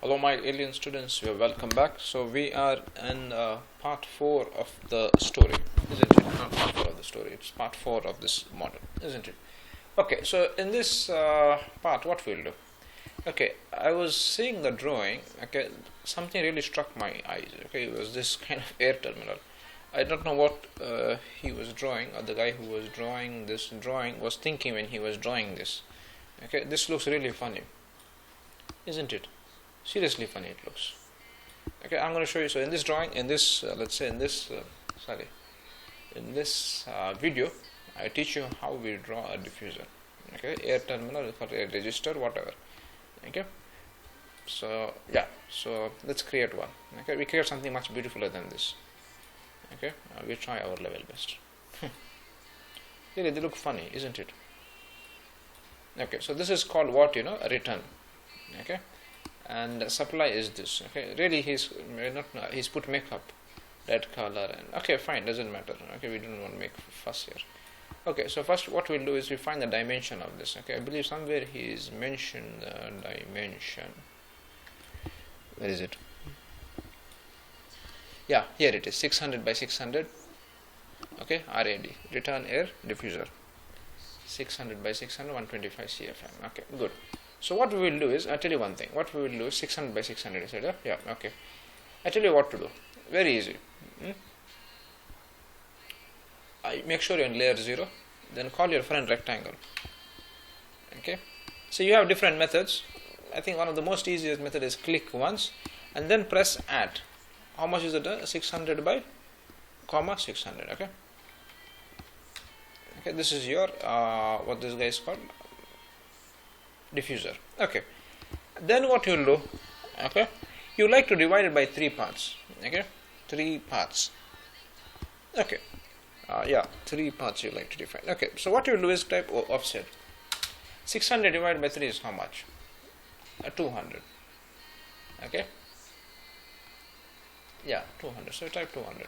Hello my alien students, welcome back. So we are in part 4 of the story, isn't it? Not part 4 of the story, it's part 4 of this model, isn't it? Okay, so in this part what we'll do, okay, I was seeing the drawing, okay, something really struck my eyes, okay, it was this kind of air terminal. I don't know what he was drawing, or the guy who was drawing this drawing was thinking when he was drawing this. Okay, this looks really funny, isn't it? Seriously funny it looks. Okay, I'm going to show you. So in this drawing, in this let's say in this video, I teach you how we draw a diffuser. Okay, air terminal for air register, whatever. Okay, so yeah, so let's create one. Okay, we create something much beautifuler than this. Okay, we try our level best. Really, they look funny, isn't it? Okay, so this is called what, a return. Okay, and supply is this. Okay, really he's put makeup, red color, and okay, fine, doesn't matter. Okay, we don't want to make fuss here. Okay, so first what we'll do is we find the dimension of this. Okay, I believe somewhere he's mentioned the dimension. Where is it? Yeah, here it is, 600 by 600. Okay, RAD, return air diffuser, 600 by 600, 125 CFM. Okay, good. So what we will do is, I'll tell you one thing. What we will do is 600 by 600. I said, yeah, okay. I tell you what to do. Very easy. I make sure you're in layer 0. Then call your friend rectangle. Okay. So you have different methods. I think one of the most easiest method is click once and then press add. How much is it? 600 by comma 600. Okay. Okay. This is your what this guy is called, diffuser. Okay, then what you'll do, okay, you like to divide it by 3 parts. Okay, 3 parts. Okay, 3 parts you like to define. Okay, so what you'll do is type offset. 600 divided by 3 is how much? 200. Okay, yeah, 200. So type 200.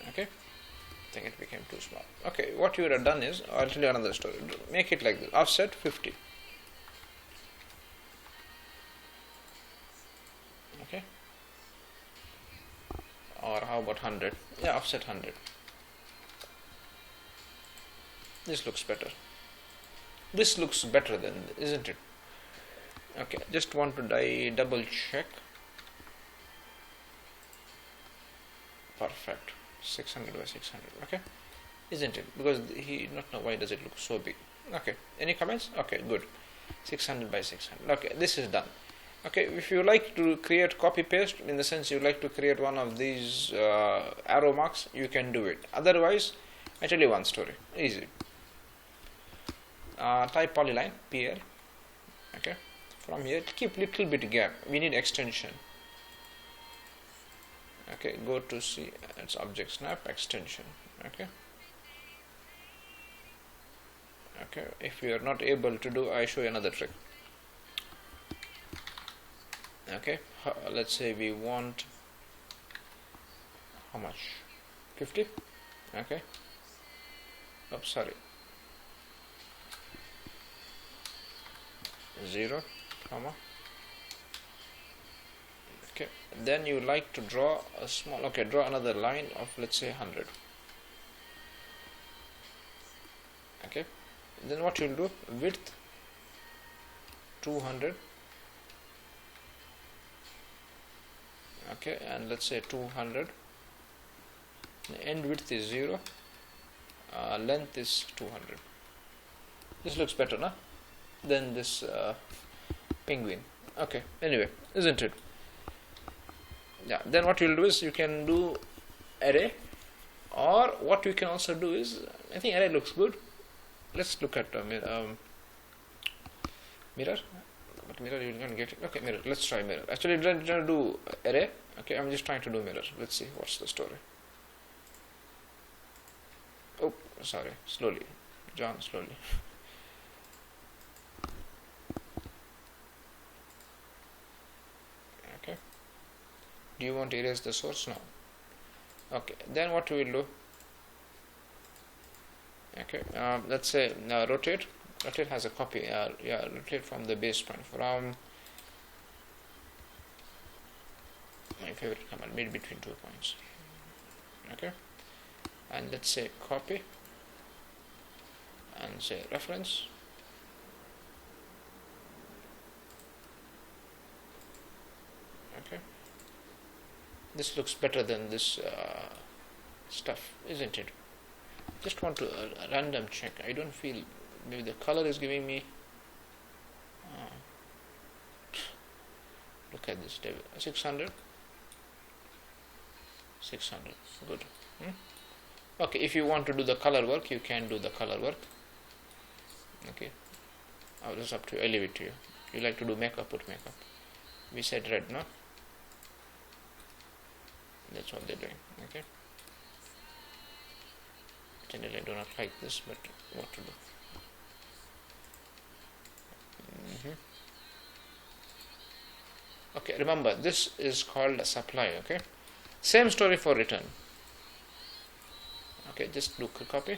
Okay, I think it became too small. Okay, what you would have done is, I'll tell you another story. Make it like this, offset 50. Okay, or how about 100? Yeah, offset 100. This looks better. This looks better than, isn't it? Okay, just want to double check. Perfect. 600 by 600. Okay, isn't it? Because he not know why does it look so big. Okay, any comments? Okay, good. 600 by 600. Okay, this is done. Okay, if you like to create copy paste, in the sense you like to create one of these arrow marks, you can do it. Otherwise, I tell you one story, easy. Type polyline PL. Okay, from here keep little bit gap, we need extension. Okay, go to see its object snap extension. Okay, okay, if you are not able to do, I show you another trick. Okay, let's say we want how much? 50. Okay, oops, sorry, 0 comma. Okay, then you like to draw a small, okay, draw another line of, let's say, 100. Okay, then what you'll do, width 200. Okay, and let's say 200. The end width is 0. Length is 200. This looks better, no? Than this penguin. Okay, anyway, isn't it? Yeah, then what you'll do is you can do array, or what you can also do is, I think array looks good. Let's look at mirror, but mirror you can get it. Okay, mirror, let's try mirror. Actually, don't do array. Okay, I'm just trying to do mirror. Let's see what's the story. Oh, sorry, slowly, John, slowly. Do you want to erase the source? No. Okay, then what we will do, okay, let's say rotate rotate has a copy. Yeah, rotate from the base point, from my favorite command, mid between 2 points. Okay, and let's say copy and say reference. Okay, this looks better than this stuff, isn't it? Just want to random check. I don't feel, maybe the color is giving me look at this table. 600, good. Okay, if you want to do the color work, you can do the color work. Okay, it's up to you. I leave it to you. You like to do makeup, put makeup. We said red, no? That's what they're doing. Okay, generally I do not like this, but what to do? Okay, remember this is called a supply. Okay, same story for return. Okay, just do copy.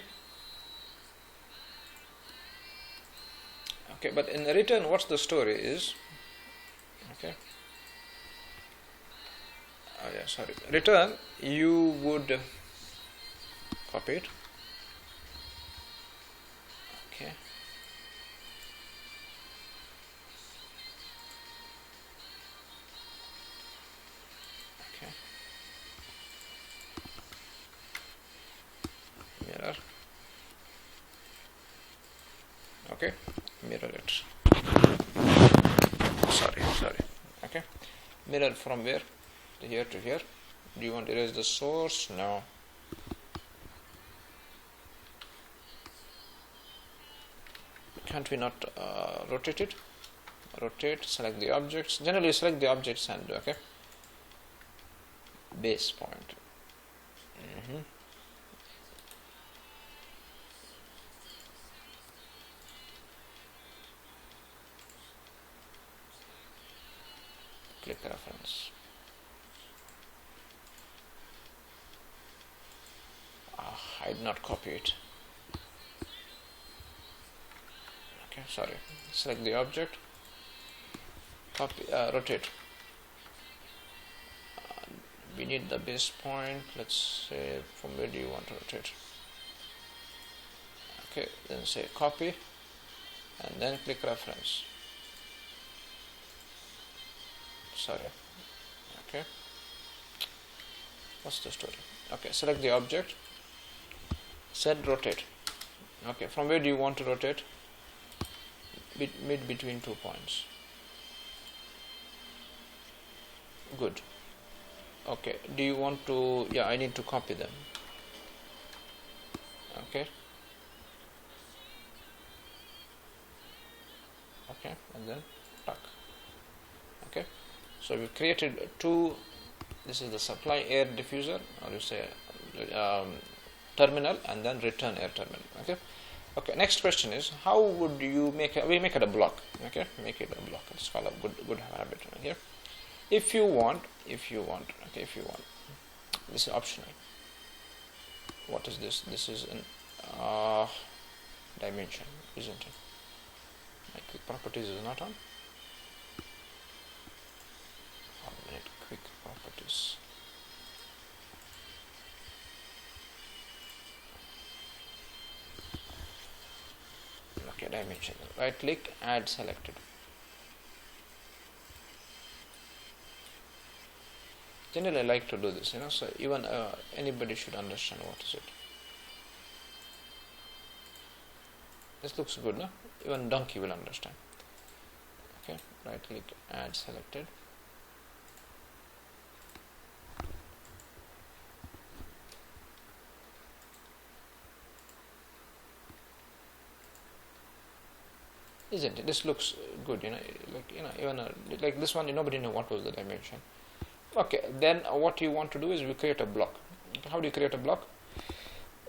Okay, but in the return, what's the story is? Okay, oh yeah, sorry, return, you would copy it. Okay, okay, mirror. Okay, mirror it. Sorry. Okay, mirror from where? Here to here. Do you want to erase the source? No. Can't we not rotate it? Rotate, select the objects. Generally select the objects and okay, base point. Click reference. I did not copy it. Okay, sorry. Select the object, copy, rotate. We need the base point. Let's say from where do you want to rotate? Okay, then say copy and then click reference. Sorry. Okay, what's the story? Okay, select the object, set rotate. Okay, from where do you want to rotate? Mid between 2 points. Good. Okay, do you want to, yeah, I need to copy them. Okay, and then tuck. Okay, so we created two. This is the supply air diffuser, or you say terminal, and then return air terminal. Okay, next question is, how would you make it? We make it a block. Okay, make it a block. It's called a good habit right here. If you want, this is optional. What is this? This is an dimension, isn't it? My quick properties is not on. Quick properties. Okay, dimension. Right click, add selected. Generally I like to do this, so even anybody should understand what is it. This looks good, no? Even donkey will understand. Okay, right click, add selected. Isn't it? This looks good, even like this one, nobody knew what was the dimension. Okay, then what you want to do is we create a block. Okay, how do you create a block?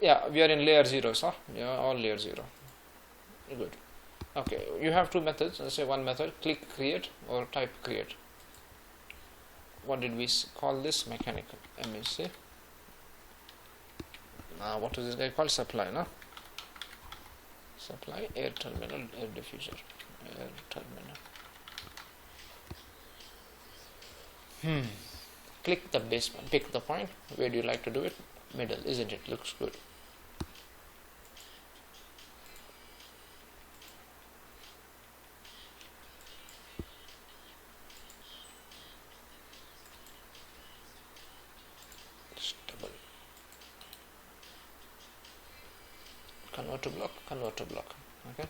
Yeah, we are in layer 0, so yeah, all layer 0. Good. Okay, you have two methods. Let's say one method, click create or type create. What did we call this? Mechanical. MSC. What is this guy called? Supply, no? supply air terminal, air diffuser, air terminal. Click the base one, pick the point. Where do you like to do it? Middle, isn't it? Looks good. Just double. Convert to block, convert to block. Okay.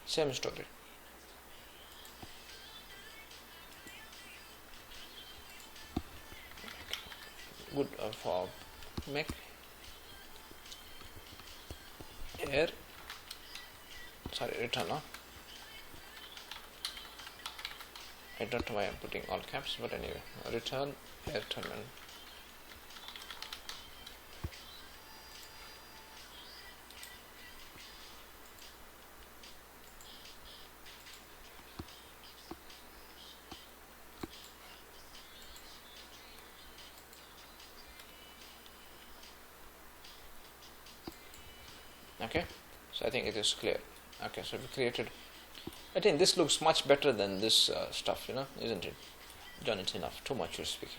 Same story. Good for make air, return. I don't know why I'm putting all caps, but anyway, return air terminal. Okay, so I think it is clear. Okay, so we created, I think this looks much better than this stuff, isn't it? John, it's enough, too much you're speaking.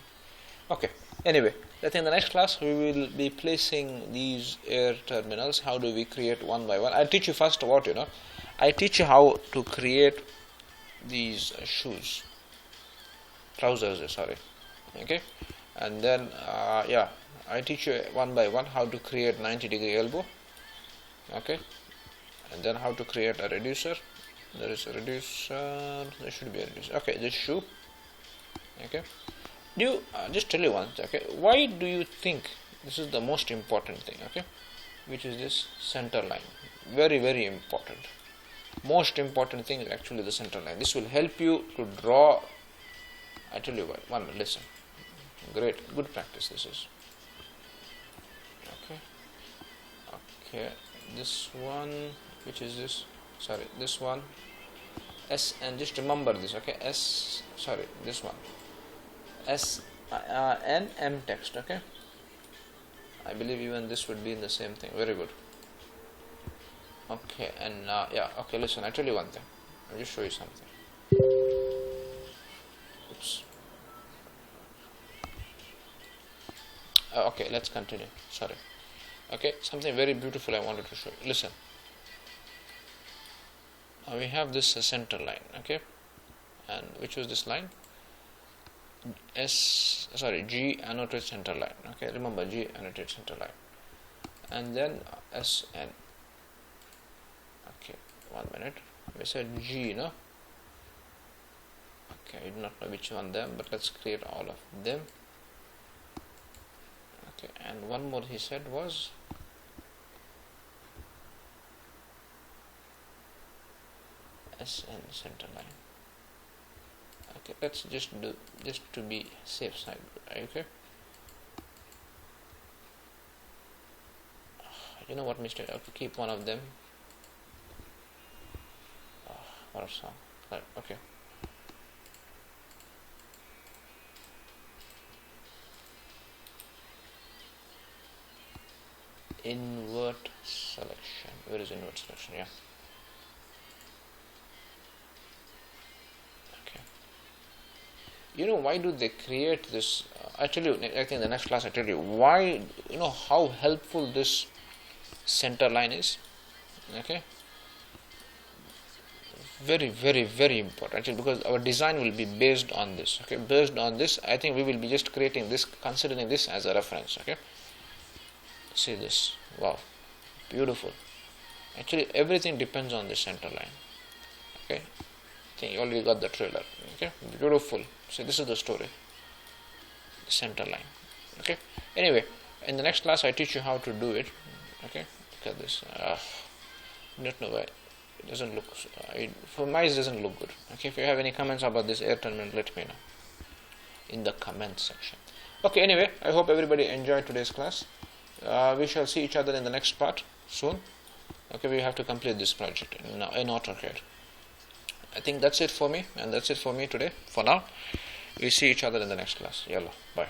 Okay, anyway, I think in the next class we will be placing these air terminals. How do we create one by one? I'll teach you first what, I teach you how to create these shoes, trousers, sorry. Okay, and then I teach you one by one how to create 90-degree elbow. Okay, and then how to create a reducer. There is a reducer, there should be a reducer. Okay, this shoe. Okay, do you just tell you once, okay, why do you think this is the most important thing? Okay, which is this center line. Very, very important. Most important thing is actually the center line. This will help you to draw. I tell you why. 1 minute, listen. Great, good practice this is. Okay, this one, which is this, sorry, this one, S, and just remember this, okay, S, sorry, this one, S, N, M text, okay. I believe even this would be in the same thing. Very good. Okay, and okay, listen, I tell you one thing. I'll just show you something. Oops. Okay, let's continue. Sorry. Okay, something very beautiful I wanted to show you. Listen. We have this center line, okay, and which was this line? G annotate center line. Okay, remember G annotate center line, and then SN. Okay, 1 minute. We said G, no? Okay, I do not know which one them, but let's create all of them. Okay, and one more he said was SN center line. Okay, let's just do just to be safe side. Okay. You know what, Mister? I have to keep one of them. What a song. Right, okay. Invert selection. Where is invert selection? Yeah. Okay. You know why do they create this? I tell you. I think in the next class I tell you why. You know how helpful this center line is. Okay. Very, very, very important. Actually, because our design will be based on this. Okay. Based on this, I think we will be just creating this, considering this as a reference. Okay. See this, wow, beautiful. Actually everything depends on the center line. Okay, I think you already got the trailer. Okay, beautiful. See, this is the story, the center line. Okay, anyway, in the next class I teach you how to do it. Okay, look at this. I don't know why it doesn't look, for my eyes it doesn't look good. Okay, if you have any comments about this air terminal, let me know in the comments section. Okay, anyway, I hope everybody enjoyed today's class. We shall see each other in the next part soon. Okay, we have to complete this project in AutoCAD. I think that's it for me, and that's it for me today. For now, we see each other in the next class. Yalla, bye.